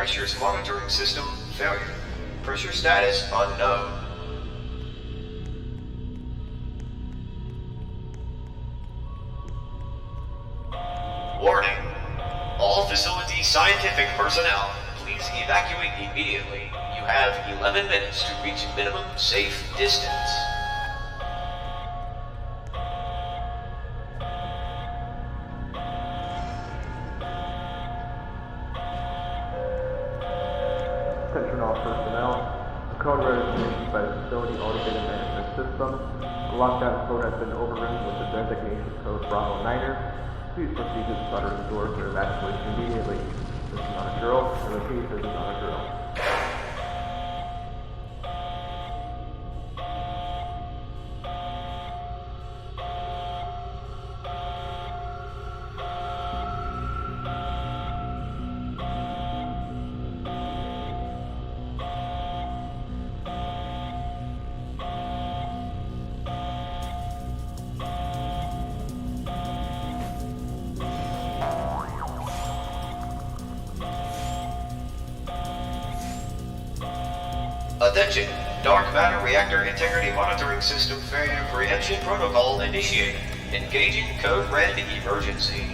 pressures monitoring system failure. Pressure status unknown. Warning. All facility scientific personnel, please evacuate immediately. You have 11 minutes to reach minimum safe distance. Attention all personnel. The code red is issued by the Facility Automated Management System. The lockdown code has been overridden with the designation code Bravo 9er. Please proceed to the shuttering doors for evacuation immediately. This is not a drill. I repeat, this is not a drill. Attention! Dark matter reactor integrity monitoring system failure preemption protocol initiated. Engaging code red emergency.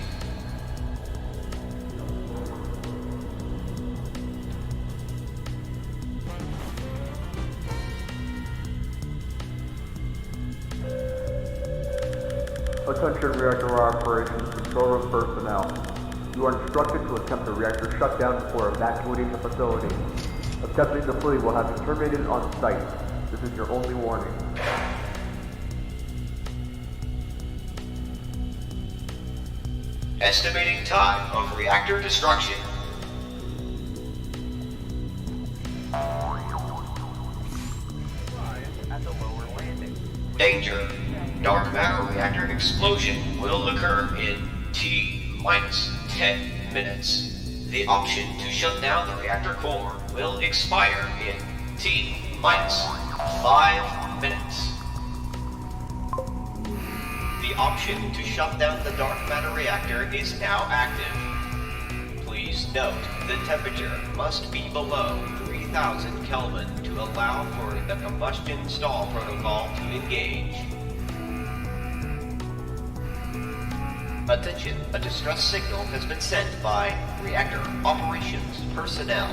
Attention reactor operations control room personnel. You are instructed to attempt a reactor shutdown before evacuating the facility. Attempting to flee will have been terminated on site. This is your only warning. Estimating time of reactor destruction. At the lower landing. Danger. Dark matter reactor explosion will occur in T-minus 10 minutes. The option to shut down the reactor core will expire in T-minus 5 minutes. The option to shut down the dark matter reactor is now active. Please note, the temperature must be below 3000 Kelvin to allow for the combustion stall protocol to engage. Attention, a distress signal has been sent by reactor operations personnel.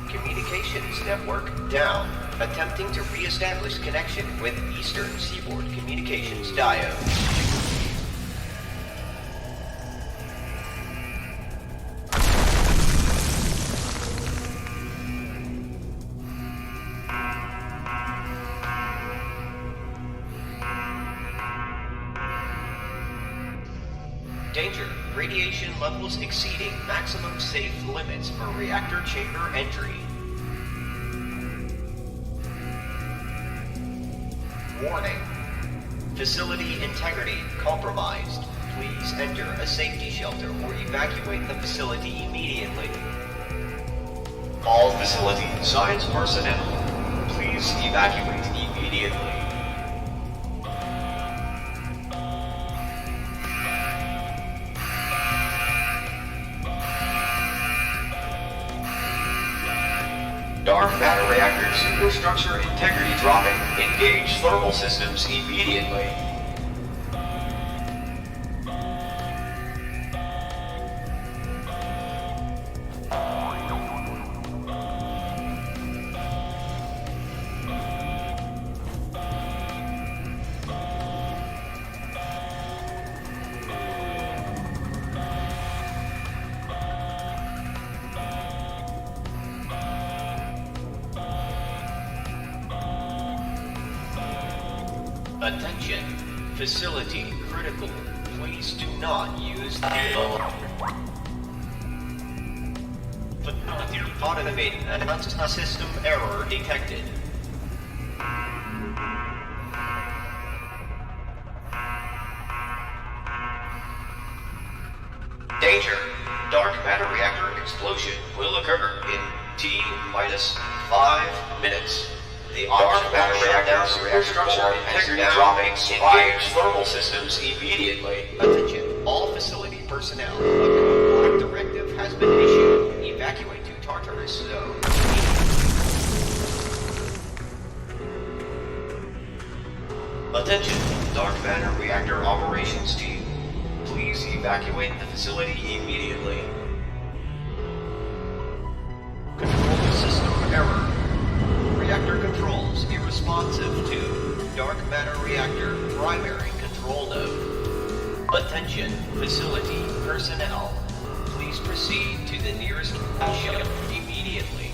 Communications network down. Attempting to re-establish connection with Eastern Seaboard Communications diode. Danger. Radiation levels exceeding maximum safe limits for reactor chamber entry. Warning. Facility integrity compromised. Please enter a safety shelter or evacuate the facility immediately. All facility science personnel, please evacuate immediately. Dark matter reactor superstructure integrity dropping. Engage thermal systems immediately. Attention, facility critical. Please do not use the automated and system error detected. Danger. Dark matter reactor explosion will occur in T-minus 5 minutes. The dark matter reactor superstructure integrity dropping. Engage thermal systems immediately. Attention, all facility personnel. has been issued. Evacuate to Tartarus Zone. Attention, Dark Matter Reactor Operations Team. Please evacuate the facility immediately. Control system error. Reactor controls irresponsive to Dark Matter Reactor primary control node. Attention, facility personnel. Please proceed to the nearest ship immediately.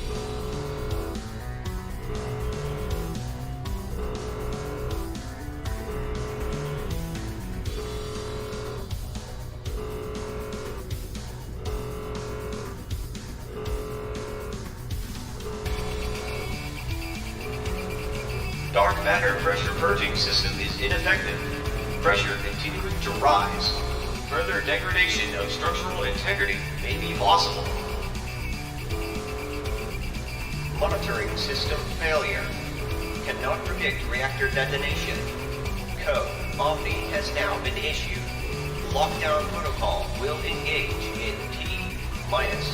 Dark matter pressure purging system is ineffective. Pressure continuing to rise. Further degradation of structural integrity may be possible. Monitoring system failure. Cannot predict reactor detonation. Code Omni has now been issued. Lockdown protocol will engage in T-minus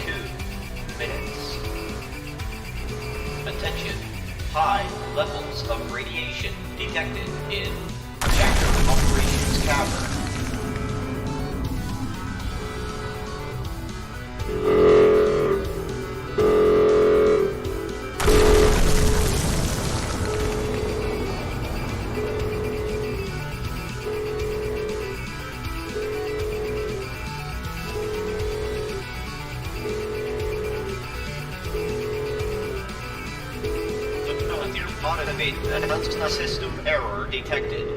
2 minutes. Attention. High levels of radiation detected in reactor operations cavern. Announced system error detected.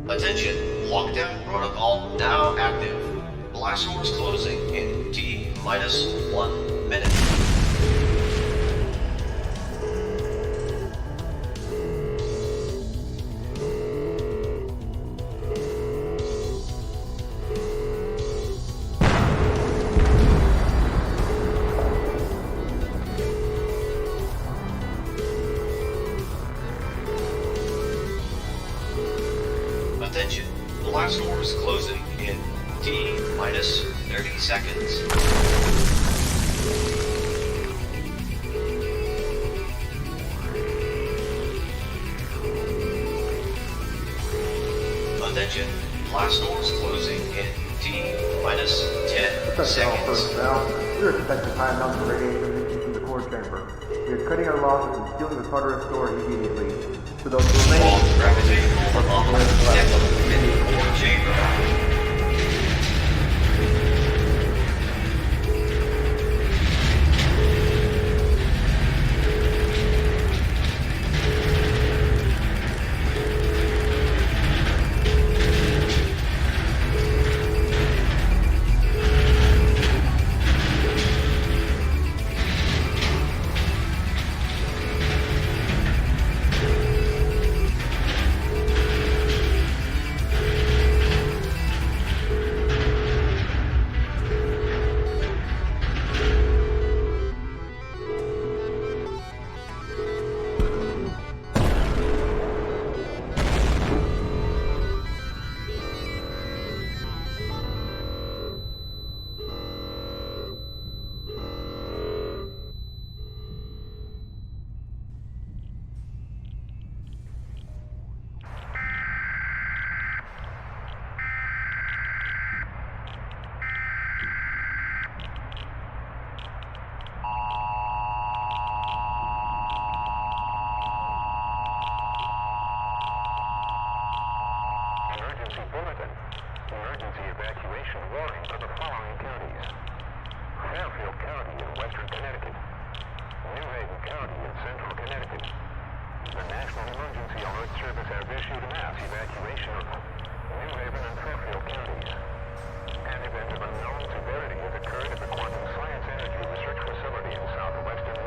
Attention, lockdown protocol now active. Blast doors closing in T-minus 1 minute. Attention, blast doors closing in T-minus 30 seconds. Attention, blast doors closing in T-minus 10 seconds. Personnel, we are expecting high amounts of radiation leaking from the core chamber. We are cutting our losses and sealing the Tartarus door immediately. To those who remain, False gravitational anomaly detected in the core chamber. Emergency bulletin. Emergency evacuation warning for the following counties. Fairfield County in western Connecticut. New Haven County in central Connecticut. The National Emergency Alert Service has issued a mass evacuation of New Haven and Fairfield counties. An event of unknown severity has occurred at the Quantum Science Energy Research Facility in southwestern